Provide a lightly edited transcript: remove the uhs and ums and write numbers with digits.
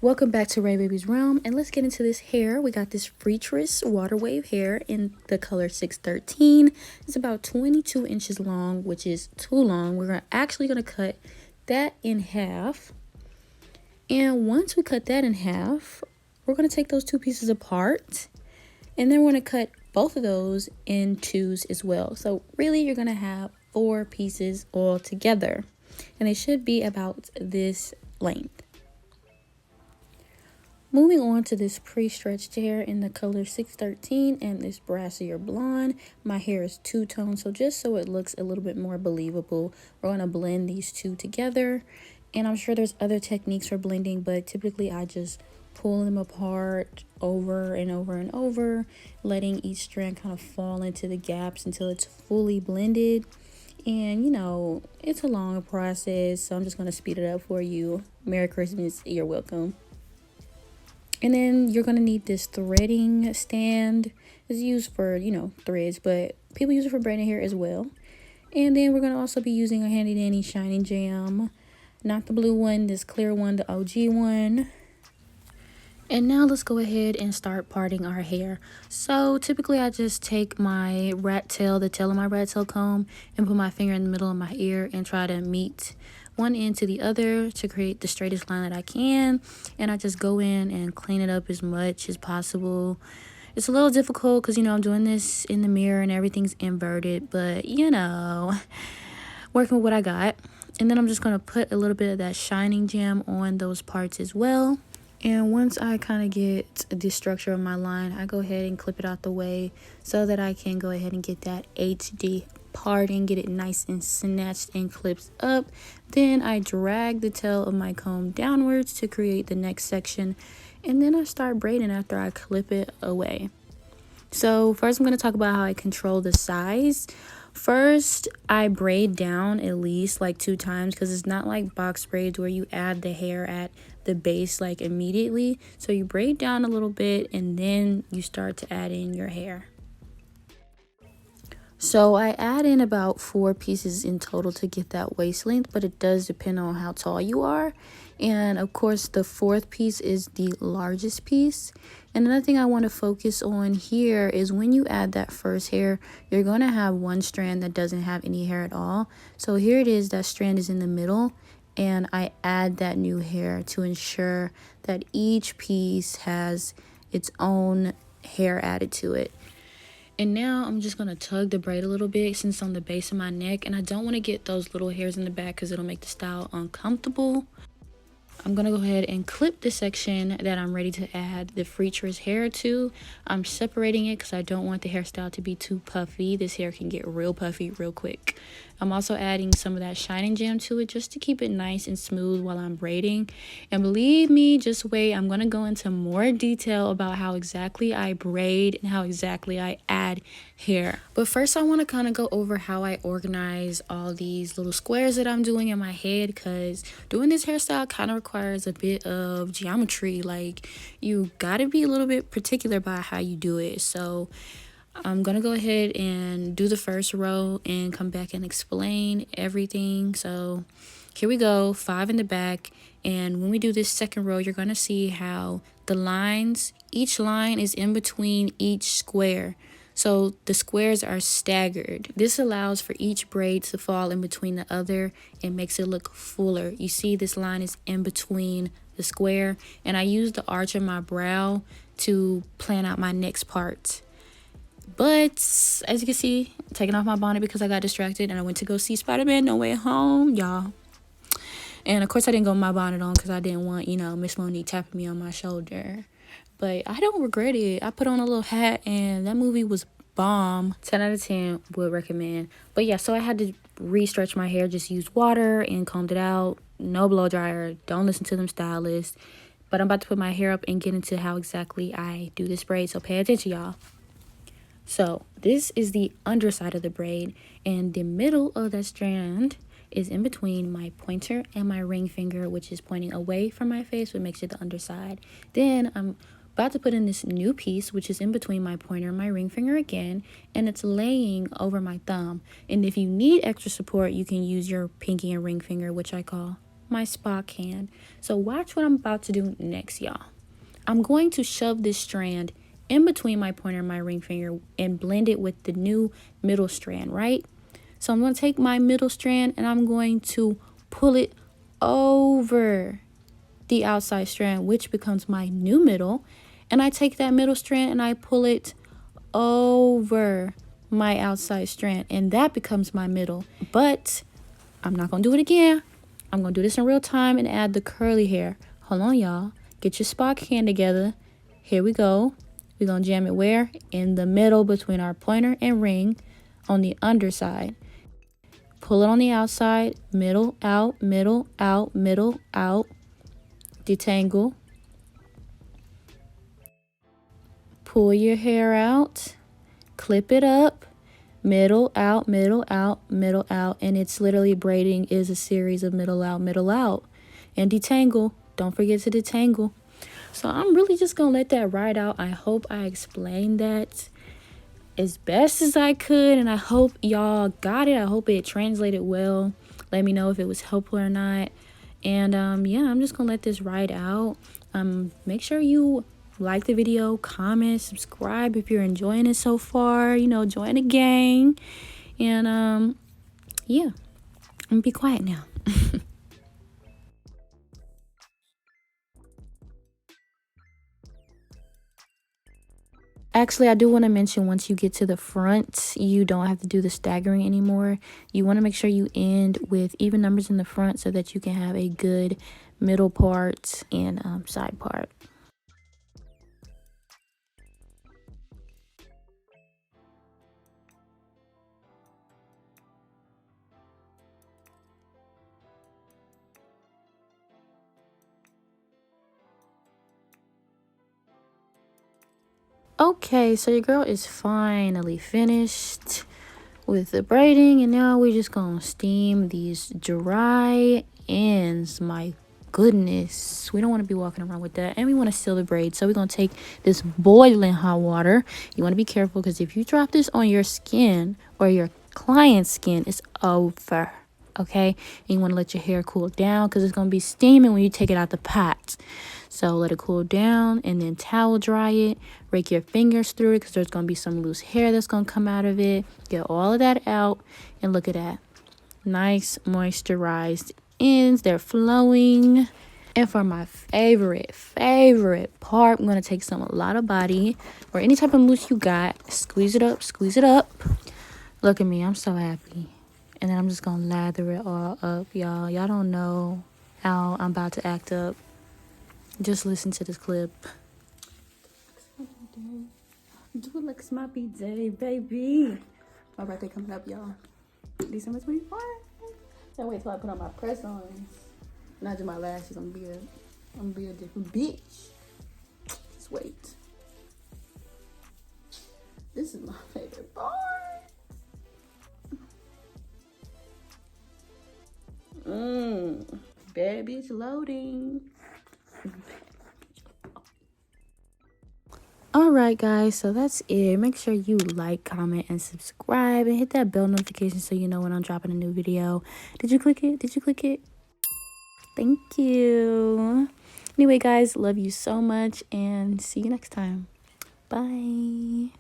Welcome back to Ray Baby's Realm, and let's get into this hair. We got this Freetress water wave hair in the color 613. It's about 22 inches long, which is too long. We're actually going to cut that in half. And once we cut that in half, we're going to take those two pieces apart, and then we're going to cut both of those in twos as well. So really, you're going to have 4 pieces all together, and they should be about this length. Moving on to this pre-stretched hair in the color 613 and this brassier blonde. My hair is two-tone, so just so it looks a little bit more believable, we're going to blend these two together. And I'm sure there's other techniques for blending, but typically I just pull them apart over and over and over, letting each strand kind of fall into the gaps until it's fully blended. And you know, it's a long process, so I'm just going to speed it up for you. Merry Christmas, you're welcome. And then you're going to need this threading stand. It's used for, you know, threads, but people use it for braiding hair as well. And then we're going to also be using a handy dandy shining jam. Not the blue one, this clear one, the OG one. And now let's go ahead and start parting our hair. So typically I just take my rat tail, the tail of my rat tail comb, and put my finger in the middle of my ear and try to meet one end to the other to create the straightest line that I can. And I just go in and clean it up as much as possible. It's a little difficult because, you know, I'm doing this in the mirror and everything's inverted, but you know, working with what I got. And then I'm just going to put a little bit of that shining gem on those parts as well. And once I kind of get the structure of my line, I go ahead and clip it out the way so that I can go ahead and get that HD parting, get it nice and snatched and clips up. Then I drag the tail of my comb downwards to create the next section, and then I start braiding after I clip it away. So first I'm going to talk about how I control the size. First, I braid down at least like 2 times because it's not like box braids where you add the hair at the base like immediately. So you braid down a little bit and then you start to add in your hair. So I add in about 4 pieces in total to get that waist length, but it does depend on how tall you are. And of course, the 4th piece is the largest piece. And another thing I want to focus on here is when you add that first hair, you're going to have one strand that doesn't have any hair at all. So here it is, that strand is in the middle, and I add that new hair to ensure that each piece has its own hair added to it. And now I'm just going to tug the braid a little bit since it's on the base of my neck. And I don't want to get those little hairs in the back because it'll make the style uncomfortable. I'm going to go ahead and clip the section that I'm ready to add the Freetress hair to. I'm separating it because I don't want the hairstyle to be too puffy. This hair can get real puffy real quick. I'm also adding some of that shining gem to it just to keep it nice and smooth while I'm braiding. And believe me, just wait, I'm going to go into more detail about how exactly I braid and how exactly I add hair. But first I want to kind of go over how I organize all these little squares that I'm doing in my head, because doing this hairstyle kind of requires a bit of geometry. Like, you got to be a little bit particular about how you do it. So I'm going to go ahead and do the first row and come back and explain everything. So here we go, 5 in the back. And when we do this second row, you're going to see how the lines, each line is in between each square. So the squares are staggered. This allows for each braid to fall in between the other and makes it look fuller. You see this line is in between the square, and I use the arch of my brow to plan out my next part. But as you can see, I'm taking off my bonnet because I got distracted and I went to go see Spider-Man No Way Home, y'all. And of course I didn't go with my bonnet on because I didn't want, you know, Miss Monique tapping me on my shoulder. But I don't regret it. I put on a little hat and that movie was bomb. 10 out of 10 would recommend. But yeah, so I had to re-stretch my hair. Just used water and combed it out. No blow dryer. Don't listen to them stylists. But I'm about to put my hair up and get into how exactly I do this braid. So pay attention, y'all. So this is the underside of the braid, and the middle of that strand is in between my pointer and my ring finger, which is pointing away from my face, which makes it the underside. Then I'm about to put in this new piece, which is in between my pointer and my ring finger again, and it's laying over my thumb. And if you need extra support, you can use your pinky and ring finger, which I call my spa can. So watch what I'm about to do next, y'all. I'm going to shove this strand in between my pointer and my ring finger and blend it with the new middle strand, right? So I'm going to take my middle strand and I'm going to pull it over the outside strand, which becomes my new middle. And I take that middle strand and I pull it over my outside strand, and that becomes my middle. But I'm not going to do it again. I'm going to do this in real time and add the curly hair. Hold on, y'all. Get your spa can together. Here we go. We're going to jam it where? In the middle between our pointer and ring on the underside. Pull it on the outside. Middle, out, middle, out, middle, out. Detangle. Pull your hair out. Clip it up. Middle, out, middle, out, middle, out. And it's literally braiding is a series of middle, out, middle, out. And detangle. Don't forget to detangle. So I'm really just going to let that ride out. I hope I explained that as best as I could. And I hope y'all got it. I hope it translated well. Let me know if it was helpful or not. And yeah, I'm just going to let this ride out. Make sure you like the video, comment, subscribe if you're enjoying it so far. You know, join the gang. And yeah, I'm going to be quiet now. Actually, I do want to mention once you get to the front, you don't have to do the staggering anymore. You want to make sure you end with even numbers in the front so that you can have a good middle part and side part. Okay, so your girl is finally finished with the braiding, and now we're just gonna steam these dry ends. My goodness, we don't want to be walking around with that, and we want to seal the braid. So we're gonna take this boiling hot water. You want to be careful because if you drop this on your skin or your client's skin, it's over. Okay, and you want to let your hair cool down because it's gonna be steaming when you take it out the pot. So let it cool down and then towel dry it. Rake your fingers through it because there's going to be some loose hair that's going to come out of it. Get all of that out and look at that. Nice moisturized ends. They're flowing. And for my favorite part, I'm going to take a lot of body or any type of mousse you got. Squeeze it up, squeeze it up. Look at me. I'm so happy. And then I'm just going to lather it all up, y'all. Y'all don't know how I'm about to act up. Just listen to this clip. Do it like it's my birthday, baby. My birthday coming up, y'all. December 24th. Can't wait till I put on my press-ons. Not just my lashes. I'm gonna be a different bitch. Just wait. This is my favorite part. Baby, it's loading. Alright guys, so that's it. Make sure you like, comment, and subscribe, and hit that bell notification so you know when I'm dropping a new video. Did you click it? Did you click it? Thank you. Anyway guys, love you so much and see you next time. Bye.